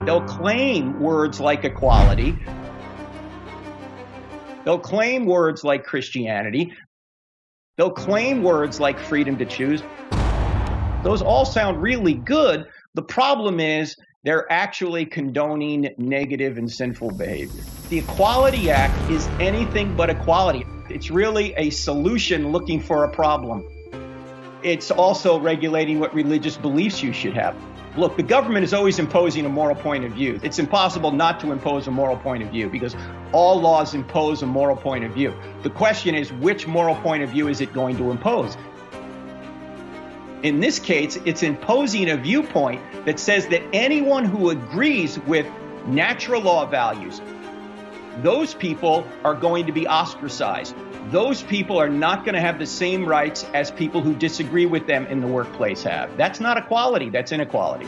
They'll claim words like equality. They'll claim words like Christianity. They'll claim words like freedom to choose. Those all sound really good. The problem is they're actually condoning negative and sinful behavior. The Equality Act is anything but equality. It's really a solution looking for a problem. It's also regulating what religious beliefs you should have. Look, the government is always imposing a moral point of view. It's impossible not to impose a moral point of view because all laws impose a moral point of view. The question is, which moral point of view is it going to impose? In this case, it's imposing a viewpoint that says that anyone who agrees with natural law values, those people are going to be ostracized. Those people are not going to have the same rights as people who disagree with them in the workplace have. That's not equality, that's inequality.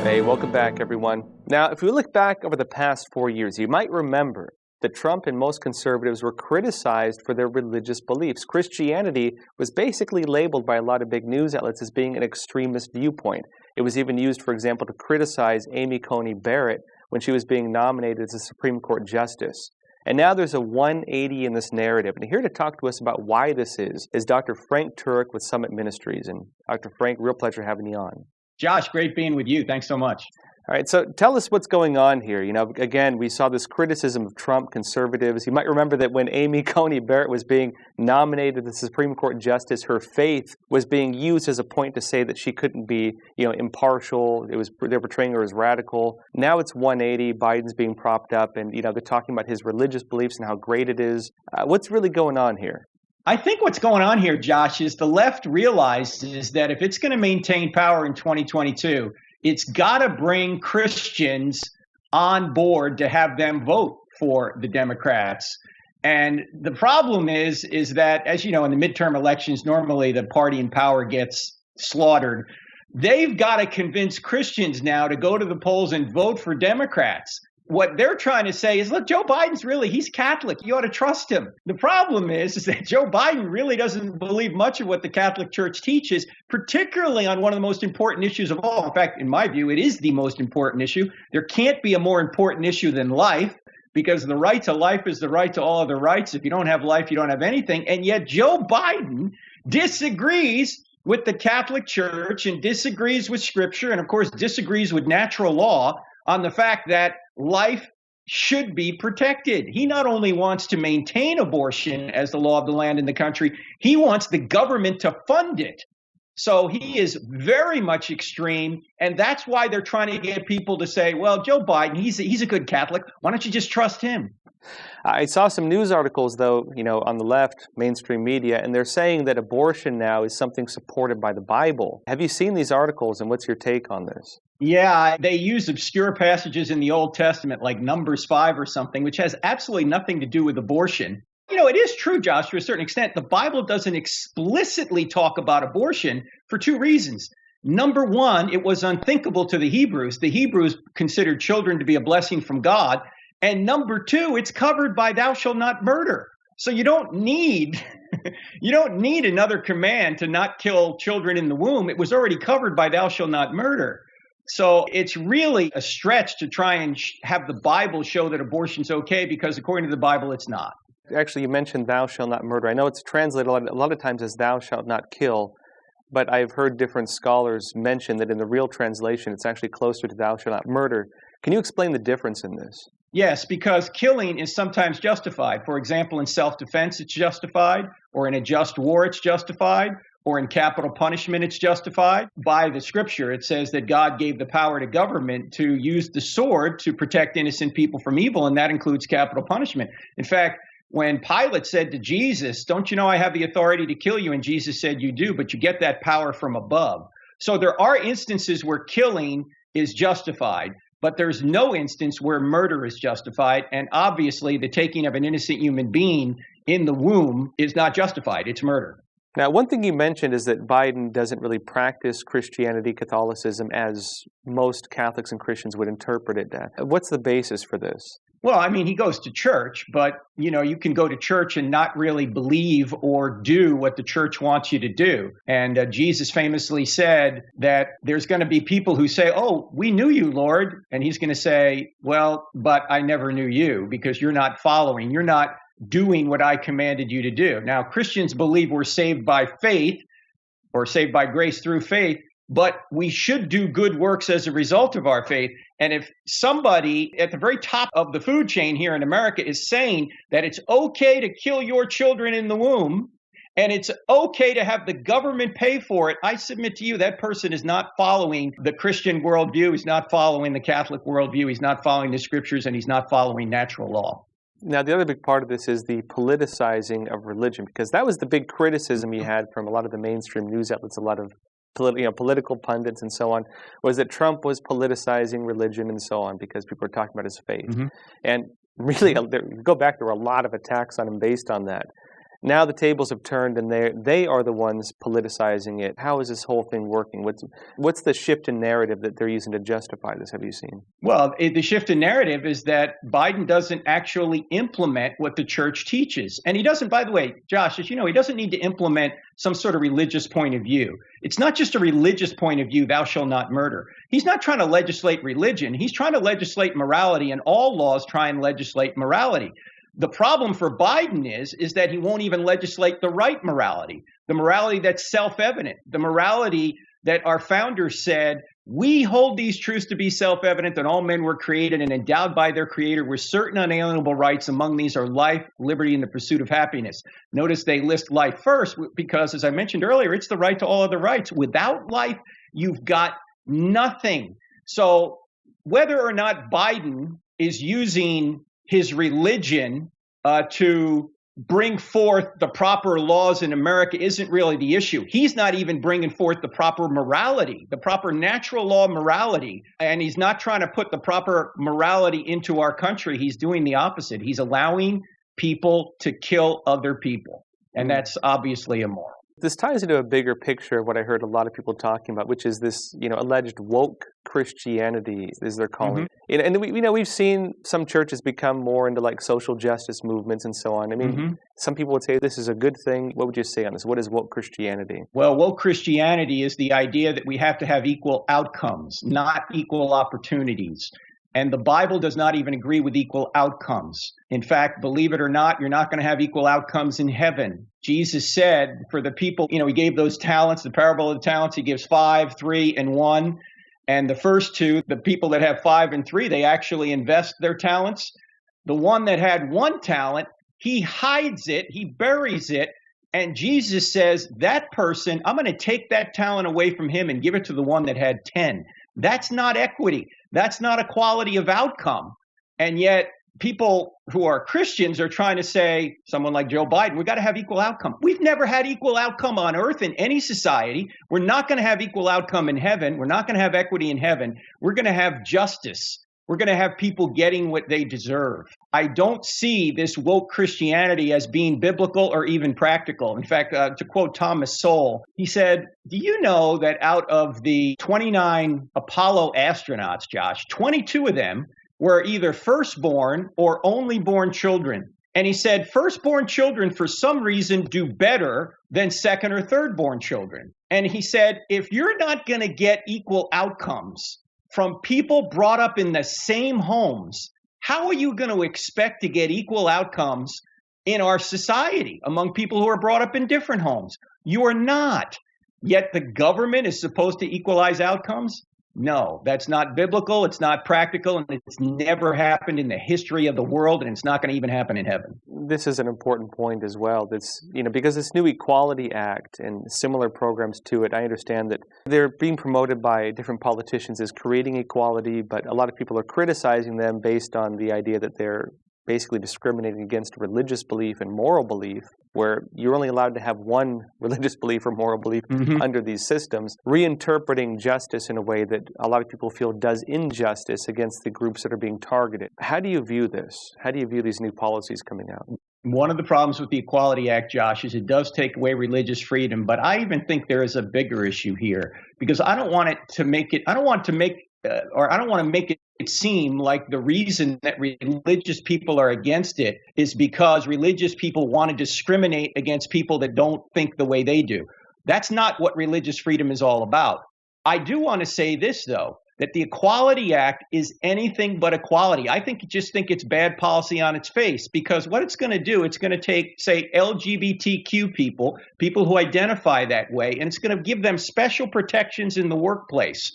Hey, welcome back, everyone. Now, if we look back over the past 4 years, you might remember that Trump and most conservatives were criticized for their religious beliefs. Christianity was basically labeled by a lot of big news outlets as being an extremist viewpoint. It was even used, for example, to criticize Amy Coney Barrett when she was being nominated as a Supreme Court justice. And now there's a 180 in this narrative. And here to talk to us about why this is Dr. Frank Turek with Summit Ministries. And Dr. Frank, real pleasure having you on. Josh, great being with you. Thanks so much. All right, so tell us what's going on here. You know, again, we saw this criticism of Trump conservatives. You might remember that when Amy Coney Barrett was being nominated as Supreme Court justice, her faith was being used as a point to say that she couldn't be, impartial. They're portraying her as radical. Now it's 180. Biden's being propped up, and they're talking about his religious beliefs and how great it is. What's really going on here? I think what's going on here, Josh, is the left realizes that if it's going to maintain power in 2022, it's got to bring Christians on board to have them vote for the Democrats. And the problem is that, as you know, in the midterm elections, normally the party in power gets slaughtered. They've got to convince Christians now to go to the polls and vote for Democrats. What they're trying to say is, look, Joe Biden's he's Catholic. You ought to trust him. The problem is that Joe Biden really doesn't believe much of what the Catholic Church teaches, particularly on one of the most important issues of all. In fact, in my view, it is the most important issue. There can't be a more important issue than life, because the right to life is the right to all other rights. If you don't have life, you don't have anything. And yet Joe Biden disagrees with the Catholic Church and disagrees with Scripture and, of course, disagrees with natural law on the fact that life should be protected. He not only wants to maintain abortion as the law of the land in the country, he wants the government to fund it. So he is very much extreme, and that's why they're trying to get people to say, well, Joe Biden, he's a good Catholic. Why don't you just trust him? I saw some news articles, though, on the left, mainstream media, and they're saying that abortion now is something supported by the Bible. Have you seen these articles, and what's your take on this? Yeah, they use obscure passages in the Old Testament, like Numbers 5 or something, which has absolutely nothing to do with abortion. It is true, Josh, to a certain extent. The Bible doesn't explicitly talk about abortion for two reasons. Number one, it was unthinkable to the Hebrews. The Hebrews considered children to be a blessing from God. And number two, it's covered by thou shalt not murder. So you don't need another command to not kill children in the womb. It was already covered by thou shalt not murder. So it's really a stretch to try and have the Bible show that abortion's okay, because according to the Bible, it's not. Actually, you mentioned thou shalt not murder. I know it's translated a lot of times as thou shalt not kill, but I've heard different scholars mention that in the real translation, it's actually closer to thou shalt not murder. Can you explain the difference in this? Yes, because killing is sometimes justified. For example, in self-defense, it's justified, or in a just war, it's justified, or in capital punishment, it's justified. By the Scripture, it says that God gave the power to government to use the sword to protect innocent people from evil, and that includes capital punishment. In fact, when Pilate said to Jesus, don't you know I have the authority to kill you? And Jesus said, you do, but you get that power from above. So there are instances where killing is justified, but there's no instance where murder is justified. And obviously, the taking of an innocent human being in the womb is not justified. It's murder. Now, one thing you mentioned is that Biden doesn't really practice Christianity, Catholicism, as most Catholics and Christians would interpret it. What's the basis for this? Well, I mean, he goes to church, but, you can go to church and not really believe or do what the church wants you to do. And Jesus famously said that there's going to be people who say, "Oh, we knew you, Lord." And he's going to say, "Well, but I never knew you because you're not following. You're not doing what I commanded you to do." Now, Christians believe we're saved by faith or saved by grace through faith, but we should do good works as a result of our faith. And if somebody at the very top of the food chain here in America is saying that it's okay to kill your children in the womb and it's okay to have the government pay for it, I submit to you that person is not following the Christian worldview. He's not following the Catholic worldview. He's not following the scriptures, and he's not following natural law. Now, the other big part of this is the politicizing of religion, because that was the big criticism you had from a lot of the mainstream news outlets, a lot of political pundits and so on, was that Trump was politicizing religion and so on because people were talking about his faith. Mm-hmm. And really, go back, there were a lot of attacks on him based on that. Now the tables have turned, and they are the ones politicizing it. How is this whole thing working? What's the shift in narrative that they're using to justify this? Have you seen? Well, the shift in narrative is that Biden doesn't actually implement what the church teaches. And he doesn't, by the way, Josh, as you know, he doesn't need to implement some sort of religious point of view. It's not just a religious point of view, thou shalt not murder. He's not trying to legislate religion. He's trying to legislate morality, and all laws try and legislate morality. The problem for Biden is that he won't even legislate the right morality, the morality that's self-evident, the morality that our founders said, we hold these truths to be self-evident, that all men were created and endowed by their creator with certain unalienable rights. Among these are life, liberty, and the pursuit of happiness. Notice they list life first because, as I mentioned earlier, it's the right to all other rights. Without life, you've got nothing. So whether or not Biden is using his religion to bring forth the proper laws in America isn't really the issue. He's not even bringing forth the proper morality, the proper natural law morality, and he's not trying to put the proper morality into our country. He's doing the opposite. He's allowing people to kill other people, and that's obviously immoral. This ties into a bigger picture of what I heard a lot of people talking about, which is this, alleged woke Christianity, as they're calling it. And we've seen some churches become more into like social justice movements and so on. I mean, some people would say this is a good thing. What would you say on this? What is woke Christianity? Well, woke Christianity is the idea that we have to have equal outcomes, not equal opportunities. And the Bible does not even agree with equal outcomes. In fact, believe it or not, you're not going to have equal outcomes in heaven. Jesus said for the people, he gave those talents, the parable of the talents, he gives 5, 3, and 1. And the first two, the people that have 5 and 3, they actually invest their talents. The one that had 1 talent, he hides it, he buries it. And Jesus says, that person, I'm going to take that talent away from him and give it to the one that had 10. That's not equity. That's not equality of outcome. And yet people who are Christians are trying to say, someone like Joe Biden, we got to have equal outcome. We've never had equal outcome on earth in any society. We're not going to have equal outcome in heaven. We're not going to have equity in heaven. We're going to have justice. We're going to have people getting what they deserve. I don't see this woke Christianity as being biblical or even practical. In fact, to quote Thomas Sowell, he said, do you know that out of the 29 Apollo astronauts, Josh, 22 of them were either firstborn or only born children? And he said, firstborn children, for some reason, do better than second or thirdborn children. And he said, if you're not going to get equal outcomes from people brought up in the same homes, how are you going to expect to get equal outcomes in our society among people who are brought up in different homes? You are not. Yet the government is supposed to equalize outcomes? No, that's not biblical. It's not practical, and it's never happened in the history of the world, and it's not going to even happen in heaven. This is an important point as well. That's, because this new Equality Act and similar programs to it, I understand that they're being promoted by different politicians as creating equality, but a lot of people are criticizing them based on the idea that they're basically discriminating against religious belief and moral belief, where you're only allowed to have one religious belief or moral belief under these systems, reinterpreting justice in a way that a lot of people feel does injustice against the groups that are being targeted. How do you view this? How do you view these new policies coming out? One of the problems with the Equality Act, Josh, is it does take away religious freedom, but I even think there is a bigger issue here because I don't want to make or I don't want to make it seem like the reason that religious people are against it is because religious people want to discriminate against people that don't think the way they do. That's not what religious freedom is all about. I do want to say this, though, that the Equality Act is anything but equality. I just think it's bad policy on its face, because what it's going to do, it's going to take, say, LGBTQ people who identify that way, and it's going to give them special protections in the workplace.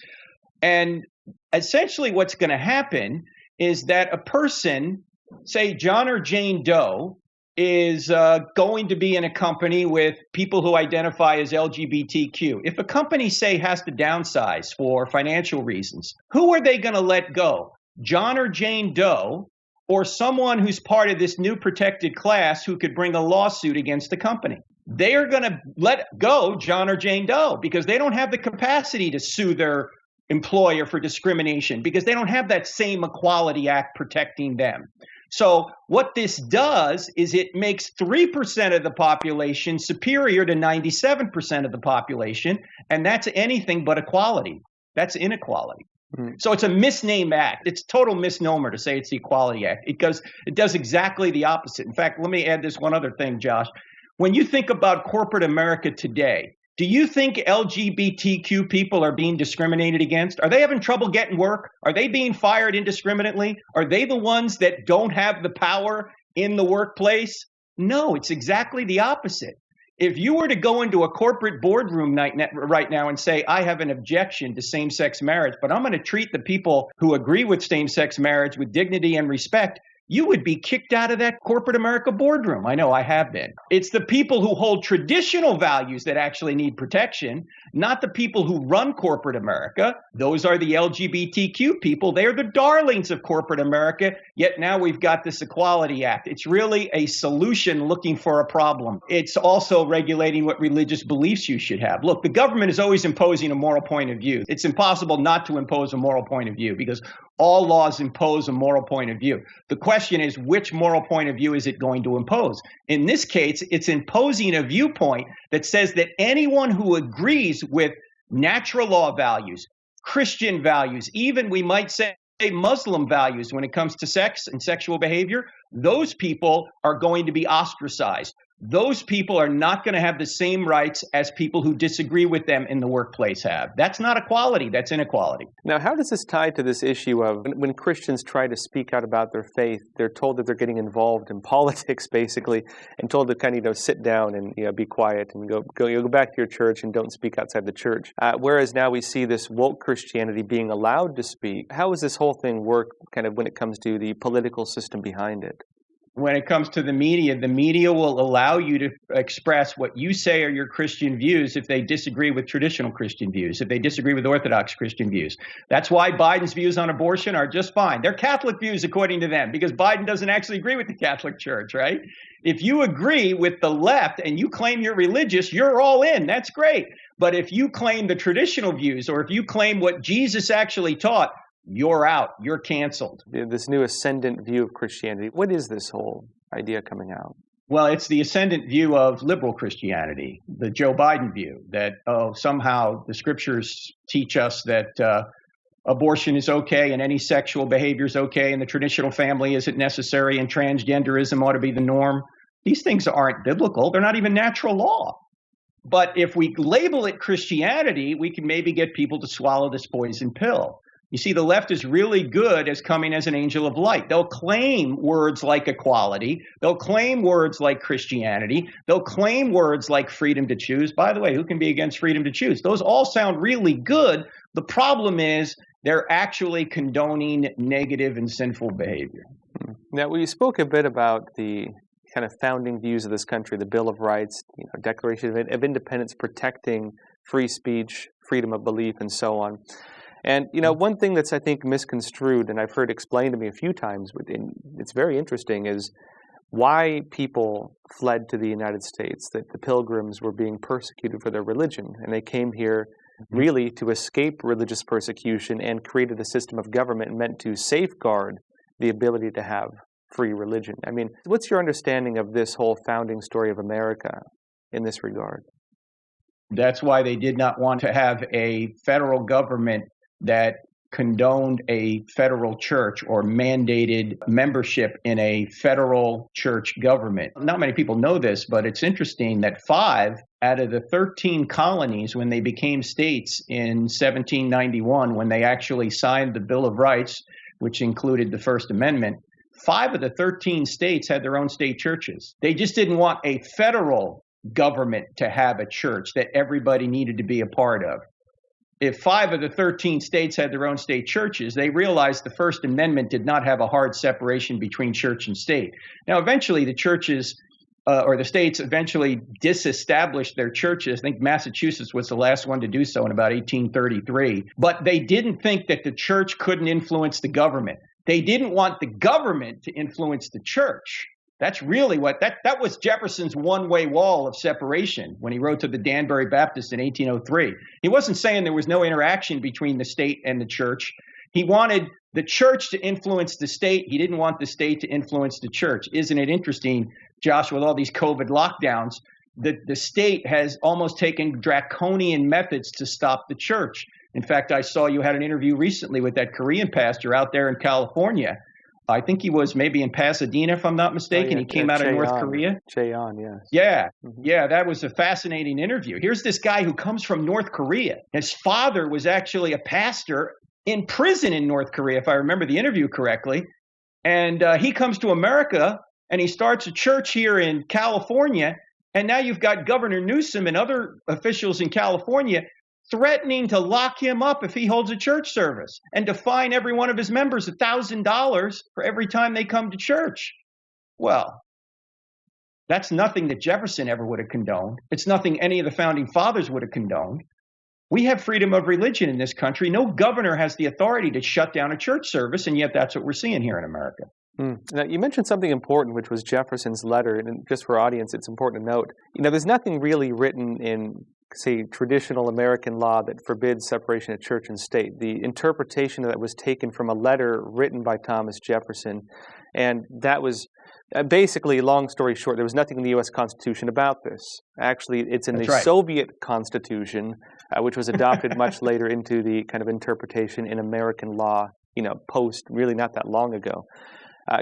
And essentially what's going to happen is that a person, say John or Jane Doe, is going to be in a company with people who identify as LGBTQ. If a company, say, has to downsize for financial reasons, who are they going to let go? John or Jane Doe, or someone who's part of this new protected class who could bring a lawsuit against the company? They are going to let go John or Jane Doe because they don't have the capacity to sue their employer for discrimination, because they don't have that same Equality Act protecting them. So what this does is it makes 3% of the population superior to 97% of the population, and that's anything but equality. That's inequality. Mm-hmm. So it's a misnamed act. It's a total misnomer to say it's the Equality Act, because it does exactly the opposite. In fact, let me add this one other thing, Josh. When you think about corporate America today, do you think LGBTQ people are being discriminated against? Are they having trouble getting work? Are they being fired indiscriminately? Are they the ones that don't have the power in the workplace? No, it's exactly the opposite. If you were to go into a corporate boardroom right now and say, I have an objection to same-sex marriage, but I'm going to treat the people who agree with same-sex marriage with dignity and respect, you would be kicked out of that corporate America boardroom. I know I have been. It's the people who hold traditional values that actually need protection, not the people who run corporate America. Those are the LGBTQ people. They're the darlings of corporate America, yet now we've got this Equality Act. It's really a solution looking for a problem. It's also regulating what religious beliefs you should have. Look, the government is always imposing a moral point of view. It's impossible not to impose a moral point of view, because all laws impose a moral point of view. The question is, which moral point of view is it going to impose? In this case, it's imposing a viewpoint that says that anyone who agrees with natural law values, Christian values, even we might say Muslim values when it comes to sex and sexual behavior, those people are going to be ostracized. Those people are not going to have the same rights as people who disagree with them in the workplace have. That's not equality, that's inequality. Now, how does this tie to this issue of when Christians try to speak out about their faith, they're told that they're getting involved in politics, basically, and told to kind of, sit down and be quiet and go back to your church and don't speak outside the church. Whereas now we see this woke Christianity being allowed to speak. How does this whole thing work kind of when it comes to the political system behind it? When it comes to the media will allow you to express what you say are your Christian views if they disagree with traditional Christian views, if they disagree with Orthodox Christian views. That's why Biden's views on abortion are just fine. They're Catholic views according to them, because Biden doesn't actually agree with the Catholic Church, right? If you agree with the left and you claim you're religious, you're all in. That's great. But if you claim the traditional views, or if you claim what Jesus actually taught, you're out. You're canceled. This new ascendant view of Christianity, what is this whole idea coming out? Well, it's the ascendant view of liberal Christianity, the Joe Biden view, that somehow the scriptures teach us that abortion is okay and any sexual behavior is okay and the traditional family isn't necessary and transgenderism ought to be the norm. These things aren't biblical. They're not even natural law. But if we label it Christianity, we can maybe get people to swallow this poison pill. You see, the left is really good as coming as an angel of light. They'll claim words like equality. They'll claim words like Christianity. They'll claim words like freedom to choose. By the way, who can be against freedom to choose? Those all sound really good. The problem is they're actually condoning negative and sinful behavior. Now, we spoke a bit about the kind of founding views of this country, the Bill of Rights, Declaration of Independence protecting free speech, freedom of belief, and so on. And, one thing that's, I think, misconstrued, and I've heard explained to me a few times, and it's very interesting, is why people fled to the United States, that the Pilgrims were being persecuted for their religion. And they came here really to escape religious persecution and created a system of government meant to safeguard the ability to have free religion. I mean, what's your understanding of this whole founding story of America in this regard? That's why they did not want to have a federal government that condoned a federal church or mandated membership in a federal church government. Not many people know this, but it's interesting that 5 out of the 13 colonies, when they became states in 1791, when they actually signed the Bill of Rights, which included the First Amendment, 5 of the 13 states had their own state churches. They just didn't want a federal government to have a church that everybody needed to be a part of. If 5 of the 13 states had their own state churches, they realized the First Amendment did not have a hard separation between church and state. Now, eventually, the churches or the states eventually disestablished their churches. I think Massachusetts was the last one to do so in about 1833. But they didn't think that the church couldn't influence the government. They didn't want the government to influence the church. That's really what that was Jefferson's one-way wall of separation when he wrote to the Danbury Baptists in 1803. He wasn't saying there was no interaction between the state and the church. He wanted the church to influence the state. He didn't want the state to influence the church. Isn't it interesting, Josh, with all these COVID lockdowns, the state has almost taken draconian methods to stop the church. In fact, I saw you had an interview recently with that Korean pastor out there in California. I think he was maybe in Pasadena, if I'm not mistaken. He came out of North Korea. Cheon, yes. Yeah, yeah, that was a fascinating interview. Here's this guy who comes from North Korea. His father was actually a pastor in prison in North Korea, if I remember the interview correctly. And he comes to America, and he starts a church here in California. And now you've got Governor Newsom and other officials in California threatening to lock him up if he holds a church service and to fine every one of his members $1,000 for every time they come to church. Well, that's nothing that Jefferson ever would have condoned. It's nothing any of the founding fathers would have condoned. We have freedom of religion in this country. No governor has the authority to shut down a church service, and yet that's what we're seeing here in America. Now, you mentioned something important, which was Jefferson's letter, and just for our audience, it's important to note, there's nothing really written in, say, traditional American law that forbids separation of church and state. The interpretation of that was taken from a letter written by Thomas Jefferson, and that was basically, long story short, there was nothing in the U.S. Constitution about this. Actually, it's in Soviet Constitution, which was adopted much later into the kind of interpretation in American law, post, really not that long ago.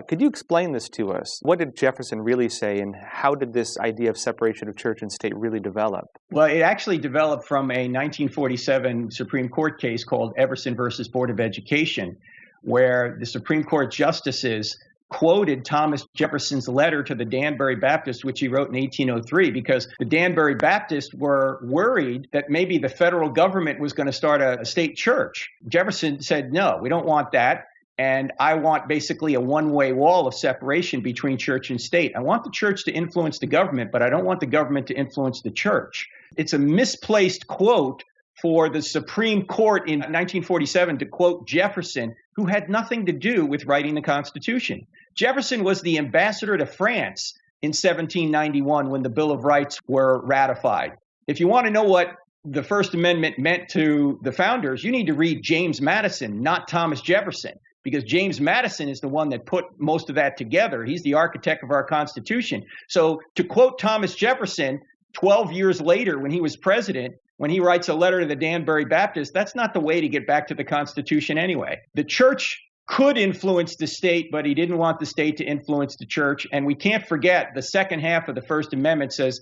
Could you explain this to us? What did Jefferson really say, and how did this idea of separation of church and state really develop? Well, it actually developed from a 1947 Supreme Court case called Everson versus Board of Education, where the Supreme Court justices quoted Thomas Jefferson's letter to the Danbury Baptists, which he wrote in 1803, because the Danbury Baptists were worried that maybe the federal government was going to start a state church. Jefferson said, no, we don't want that. And I want basically a one-way wall of separation between church and state. I want the church to influence the government, but I don't want the government to influence the church. It's a misplaced quote for the Supreme Court in 1947 to quote Jefferson, who had nothing to do with writing the Constitution. Jefferson was the ambassador to France in 1791 when the Bill of Rights were ratified. If you want to know what the First Amendment meant to the founders, you need to read James Madison, not Thomas Jefferson, because James Madison is the one that put most of that together. He's the architect of our Constitution. So to quote Thomas Jefferson 12 years later when he was president, when he writes a letter to the Danbury Baptists, that's not the way to get back to the Constitution anyway. The church could influence the state, but he didn't want the state to influence the church. And we can't forget the second half of the First Amendment says,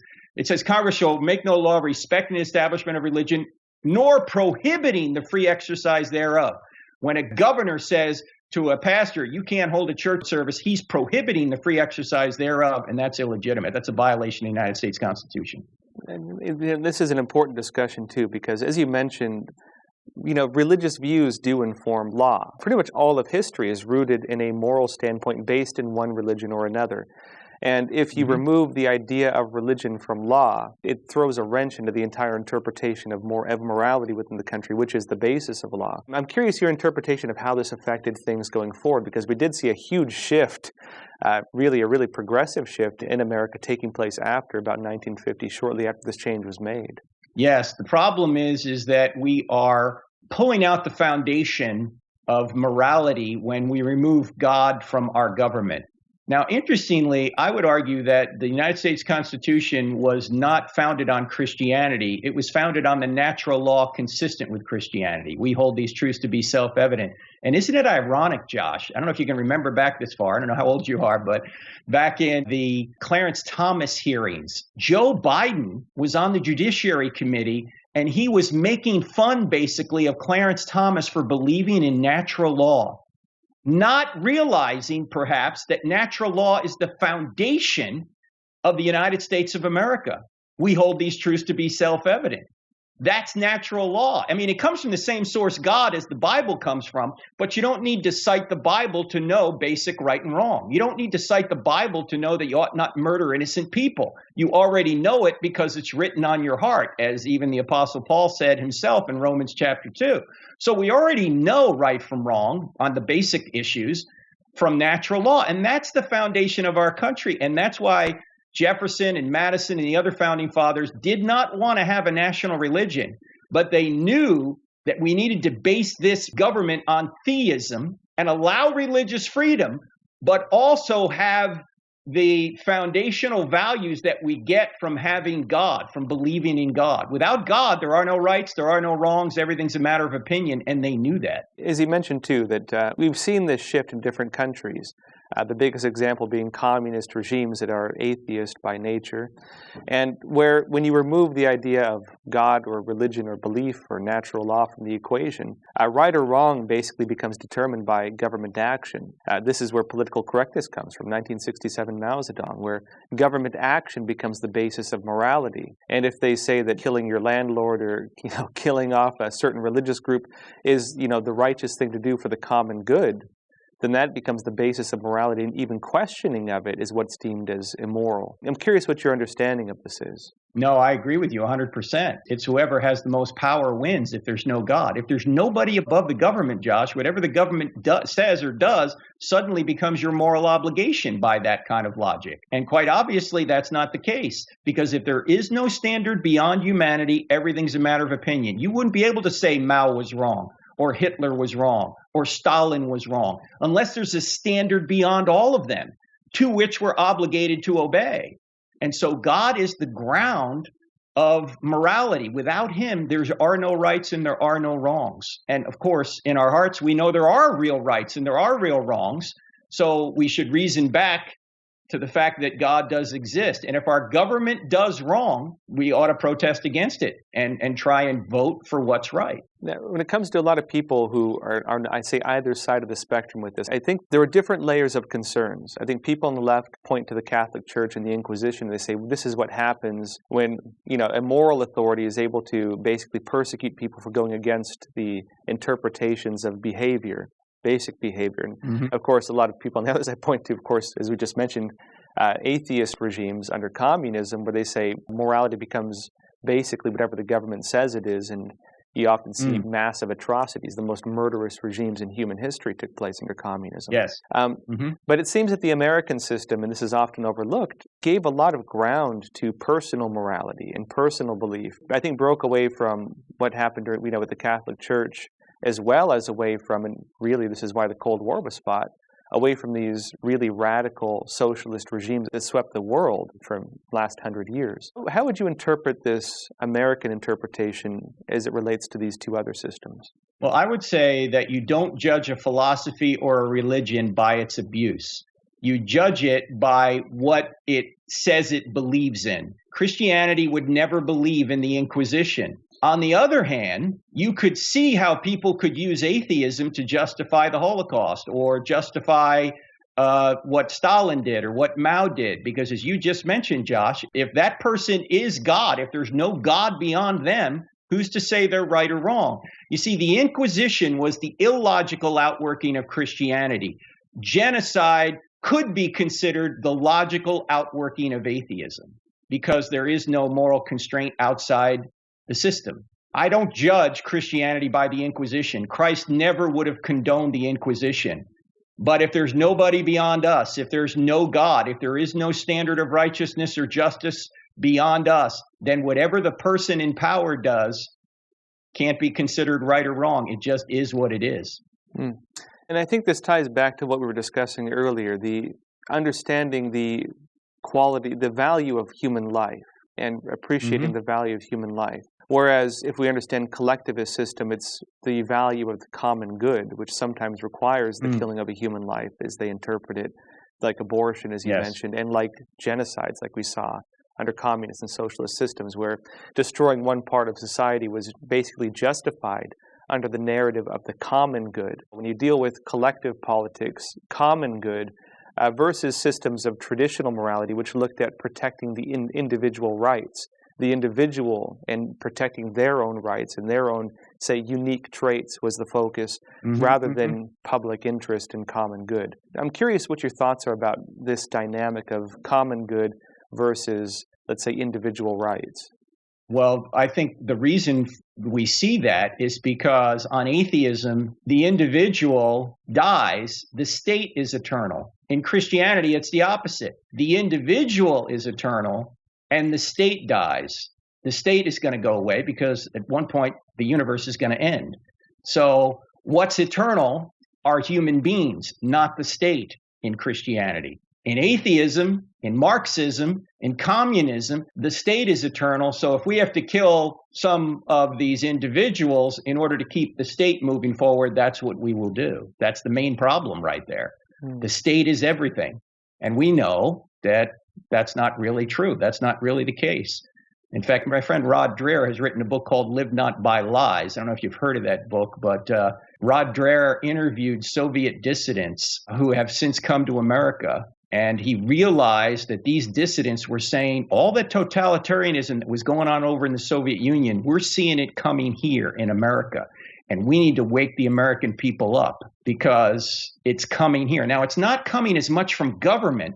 Congress shall make no law respecting the establishment of religion, nor prohibiting the free exercise thereof. When a governor says to a pastor, you can't hold a church service, he's prohibiting the free exercise thereof, and that's illegitimate. That's a violation of the United States Constitution. And this is an important discussion, too, because as you mentioned, religious views do inform law. Pretty much all of history is rooted in a moral standpoint based in one religion or another. And if you remove the idea of religion from law, it throws a wrench into the entire interpretation of morality within the country, which is the basis of law. I'm curious your interpretation of how this affected things going forward, because we did see a huge shift, really a really progressive shift in America taking place after about 1950, shortly after this change was made. Yes, the problem is that we are pulling out the foundation of morality when we remove God from our government. Now, interestingly, I would argue that the United States Constitution was not founded on Christianity. It was founded on the natural law consistent with Christianity. We hold these truths to be self-evident. And isn't it ironic, Josh? I don't know if you can remember back this far. I don't know how old you are, but back in the Clarence Thomas hearings, Joe Biden was on the Judiciary Committee, and he was making fun, basically, of Clarence Thomas for believing in natural law, not realizing, perhaps, that natural law is the foundation of the United States of America. We hold these truths to be self-evident. That's natural law. I mean, it comes from the same source, God, as the Bible comes from, but you don't need to cite the Bible to know basic right and wrong. You don't need to cite the Bible to know that you ought not murder innocent people. You already know it because it's written on your heart, as even the Apostle Paul said himself in Romans chapter 2. So we already know right from wrong on the basic issues from natural law, and that's the foundation of our country, and that's why Jefferson and Madison and the other founding fathers did not want to have a national religion, but they knew that we needed to base this government on theism and allow religious freedom, but also have the foundational values that we get from having God, from believing in God. Without God, there are no rights, there are no wrongs, everything's a matter of opinion, and they knew that. As you mentioned, too, that we've seen this shift in different countries. The biggest example being communist regimes that are atheist by nature, and where when you remove the idea of God or religion or belief or natural law from the equation, right or wrong basically becomes determined by government action. This is where political correctness comes from, 1967 Mao Zedong, where government action becomes the basis of morality. And if they say that killing your landlord or killing off a certain religious group is the righteous thing to do for the common good, then that becomes the basis of morality, and even questioning of it is what's deemed as immoral. I'm curious what your understanding of this is. No, I agree with you 100%. It's whoever has the most power wins if there's no God. If there's nobody above the government, Josh, whatever the government says or does suddenly becomes your moral obligation by that kind of logic. And quite obviously, that's not the case, because if there is no standard beyond humanity, everything's a matter of opinion. You wouldn't be able to say Mao was wrong, or Hitler was wrong, or Stalin was wrong, unless there's a standard beyond all of them to which we're obligated to obey. And so God is the ground of morality. Without him, there are no rights and there are no wrongs. And of course, in our hearts, we know there are real rights and there are real wrongs. So we should reason back to the fact that God does exist. And if our government does wrong, we ought to protest against it and try and vote for what's right. Now, when it comes to a lot of people who are on, I say, either side of the spectrum with this, I think there are different layers of concerns. I think people on the left point to the Catholic Church and the Inquisition. They say, this is what happens when, a moral authority is able to basically persecute people for going against the interpretations of behavior. Basic behavior. And of course, a lot of people on the other side point to, of course, as we just mentioned, atheist regimes under communism, where they say morality becomes basically whatever the government says it is, and you often see massive atrocities. The most murderous regimes in human history took place under communism. Yes. But it seems that the American system, and this is often overlooked, gave a lot of ground to personal morality and personal belief. I think broke away from what happened with the Catholic Church, as well as away from, and really this is why the Cold War was fought, away from these really radical socialist regimes that swept the world for the last 100 years. How would you interpret this American interpretation as it relates to these two other systems? Well, I would say that you don't judge a philosophy or a religion by its abuse. You judge it by what it says it believes in. Christianity would never believe in the Inquisition. On the other hand, you could see how people could use atheism to justify the Holocaust or justify what Stalin did or what Mao did. Because as you just mentioned, Josh, if that person is God, if there's no God beyond them, who's to say they're right or wrong? You see, the Inquisition was the illogical outworking of Christianity. Genocide could be considered the logical outworking of atheism because there is no moral constraint outside the system. I don't judge Christianity by the Inquisition. Christ never would have condoned the Inquisition. But if there's nobody beyond us, if there's no God, if there is no standard of righteousness or justice beyond us, then whatever the person in power does can't be considered right or wrong. It just is what it is. And I think this ties back to what we were discussing earlier. The understanding the quality, the value of human life and appreciating the value of human life. Whereas if we understand collectivist system, it's the value of the common good, which sometimes requires the killing of a human life as they interpret it, like abortion, as you mentioned, and like genocides, like we saw under communist and socialist systems, where destroying one part of society was basically justified under the narrative of the common good. When you deal with collective politics, common good, versus systems of traditional morality, which looked at protecting the individual rights, the individual and protecting their own rights and their own, say, unique traits was the focus, rather than public interest and common good. I'm curious what your thoughts are about this dynamic of common good versus, let's say, individual rights. Well, I think the reason we see that is because on atheism, the individual dies, the state is eternal. In Christianity, it's the opposite. The individual is eternal and the state dies. The state is going to go away because at one point the universe is going to end. So what's eternal are human beings, not the state in Christianity. In atheism, in Marxism, in communism, the state is eternal. So if we have to kill some of these individuals in order to keep the state moving forward, that's what we will do. That's the main problem right there. The state is everything. And we know that that's not really true. That's not really the case. In fact, my friend Rod Dreher has written a book called Live Not by Lies. I don't know if you've heard of that book, but Rod Dreher interviewed Soviet dissidents who have since come to America. And he realized that these dissidents were saying all that totalitarianism that was going on over in the Soviet Union, we're seeing it coming here in America. And we need to wake the American people up because it's coming here. Now, it's not coming as much from government.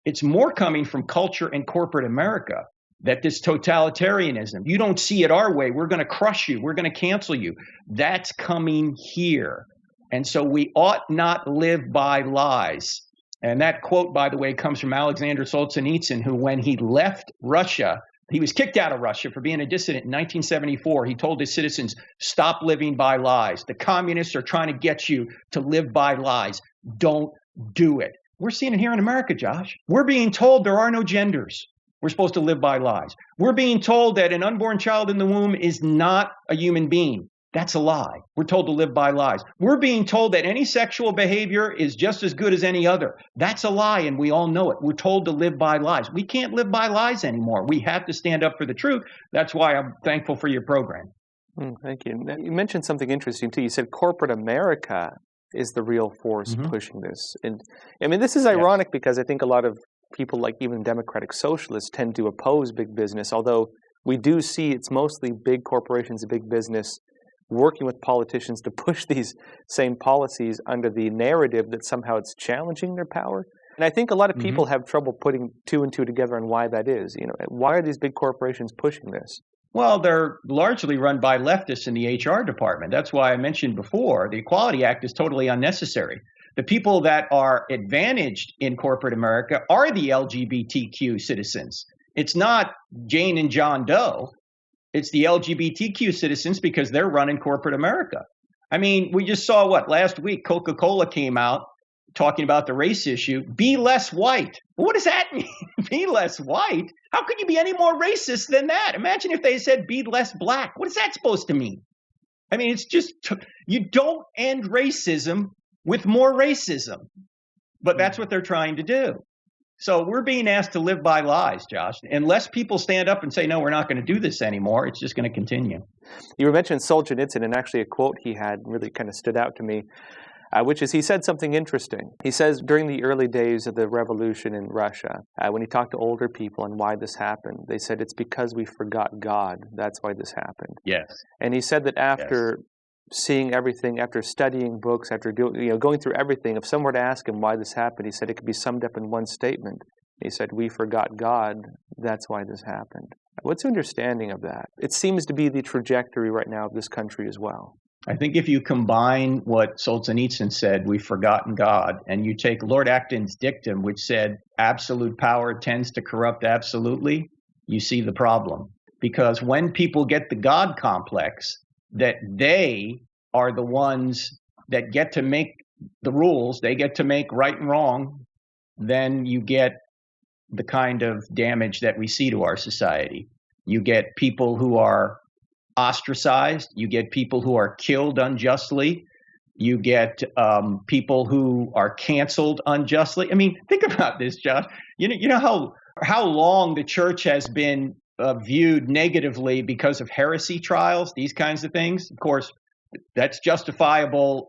It's more coming from culture and corporate America, that this totalitarianism, you don't see it our way, we're going to crush you, we're going to cancel you. That's coming here. And so we ought not live by lies. And that quote, by the way, comes from Alexander Solzhenitsyn, who, when he left Russia, he was kicked out of Russia for being a dissident in 1974. He told his citizens, stop living by lies. The communists are trying to get you to live by lies. Don't do it. We're seeing it here in America, Josh. We're being told there are no genders. We're supposed to live by lies. We're being told that an unborn child in the womb is not a human being. That's a lie. We're told to live by lies. We're being told that any sexual behavior is just as good as any other. That's a lie, and we all know it. We're told to live by lies. We can't live by lies anymore. We have to stand up for the truth. That's why I'm thankful for your program. Thank you. Now, you mentioned something interesting, too. You said corporate America is the real force pushing this. And I mean, this is ironic because I think a lot of people, like even democratic socialists, tend to oppose big business, although we do see it's mostly big corporations and big business working with politicians to push these same policies under the narrative that somehow it's challenging their power. And I think a lot of people have trouble putting two and two together on why that is. You know, why are these big corporations pushing this? Well, they're largely run by leftists in the HR department. That's why I mentioned before, the Equality Act is totally unnecessary. The people that are advantaged in corporate America are the LGBTQ citizens. It's not Jane and John Doe. It's the LGBTQ citizens because they're running corporate America. I mean, we just saw last week, Coca-Cola came out talking about the race issue. Be less white. What does that mean? Be less white? How could you be any more racist than that? Imagine if they said be less black. What is that supposed to mean? I mean, it's just, you don't end racism with more racism. But that's what they're trying to do. So we're being asked to live by lies, Josh. Unless people stand up and say, no, we're not going to do this anymore, it's just going to continue. You were mentioning Solzhenitsyn, and actually a quote he had really kind of stood out to me, which is he said something interesting. He says during the early days of the revolution in Russia, when he talked to older people on why this happened, they said it's because we forgot God. That's why this happened. Yes. And he said that after seeing everything, after studying books, after going through everything, if someone were to ask him why this happened, he said it could be summed up in one statement. He said, we forgot God, that's why this happened. What's your understanding of that? It seems to be the trajectory right now of this country as well. I think if you combine what Solzhenitsyn said, we've forgotten God, and you take Lord Acton's dictum, which said absolute power tends to corrupt absolutely, you see the problem. Because when people get the God complex, that they are the ones that get to make the rules, they get to make right and wrong, then you get the kind of damage that we see to our society. You get people who are ostracized. You get people who are killed unjustly. You get people who are canceled unjustly. I mean, think about this, Josh. You know how long the church has been viewed negatively because of heresy trials, these kinds of things. Of course, that's justifiable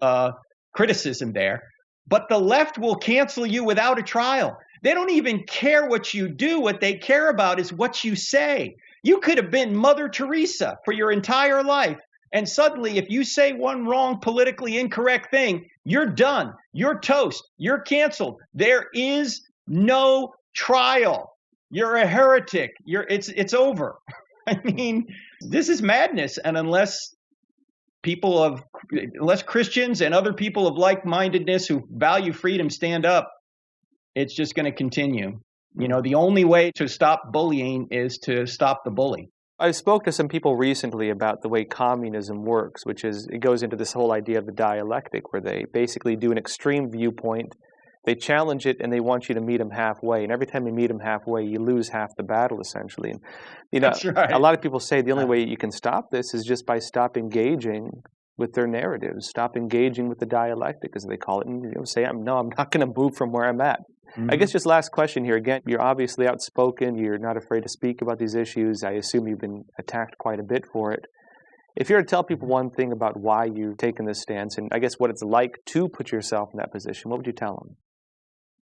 criticism there. But the left will cancel you without a trial. They don't even care what you do. What they care about is what you say. You could have been Mother Teresa for your entire life. And suddenly, if you say one wrong, politically incorrect thing, you're done. You're toast. You're canceled. There is no trial. You're a heretic. It's over. I mean, this is madness. And unless Christians and other people of like-mindedness who value freedom stand up, it's just going to continue. The only way to stop bullying is to stop the bully. I spoke to some people recently about the way communism works, which is it goes into this whole idea of the dialectic, where they basically do an extreme viewpoint, they challenge it, and they want you to meet them halfway. And every time you meet them halfway, you lose half the battle, essentially. And That's right. A lot of people say the only way you can stop this is just by stop engaging with their narratives, stop engaging with the dialectic, as they call it, and say, I'm not going to move from where I'm at. I guess just last question here. Again, you're obviously outspoken. You're not afraid to speak about these issues. I assume you've been attacked quite a bit for it. If you were to tell people one thing about why you've taken this stance, and I guess what it's like to put yourself in that position, what would you tell them?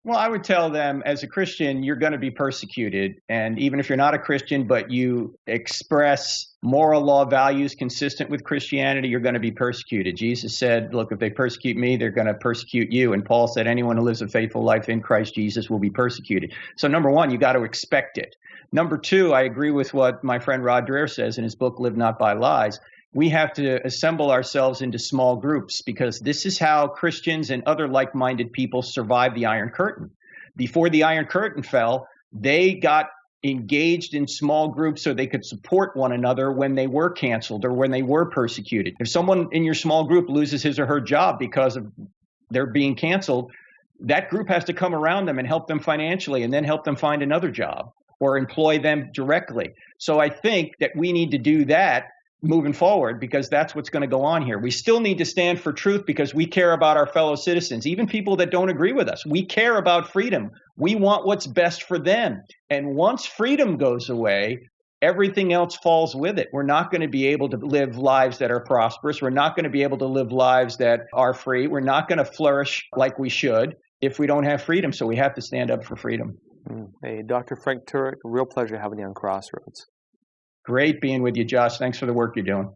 Well, I would tell them, as a Christian, you're going to be persecuted. And even if you're not a Christian, but you express moral law values consistent with Christianity, you're going to be persecuted. Jesus said, look, if they persecute me, they're going to persecute you. And Paul said, anyone who lives a faithful life in Christ Jesus will be persecuted. So number one, you got to expect it. Number two, I agree with what my friend Rod Dreher says in his book, Live Not by Lies. We have to assemble ourselves into small groups, because this is how Christians and other like-minded people survived the Iron Curtain. Before the Iron Curtain fell, they got engaged in small groups so they could support one another when they were canceled or when they were persecuted. If someone in your small group loses his or her job because of their being canceled, that group has to come around them and help them financially, and then help them find another job or employ them directly. So I think that we need to do that moving forward, because that's what's going to go on here. We still need to stand for truth because we care about our fellow citizens, even people that don't agree with us. We care about freedom. We want what's best for them. And once freedom goes away, everything else falls with it. We're not going to be able to live lives that are prosperous. We're not going to be able to live lives that are free. We're not going to flourish like we should if we don't have freedom. So we have to stand up for freedom. Hey, Dr. Frank Turek, real pleasure having you on Crossroads. Great being with you, Josh. Thanks for the work you're doing.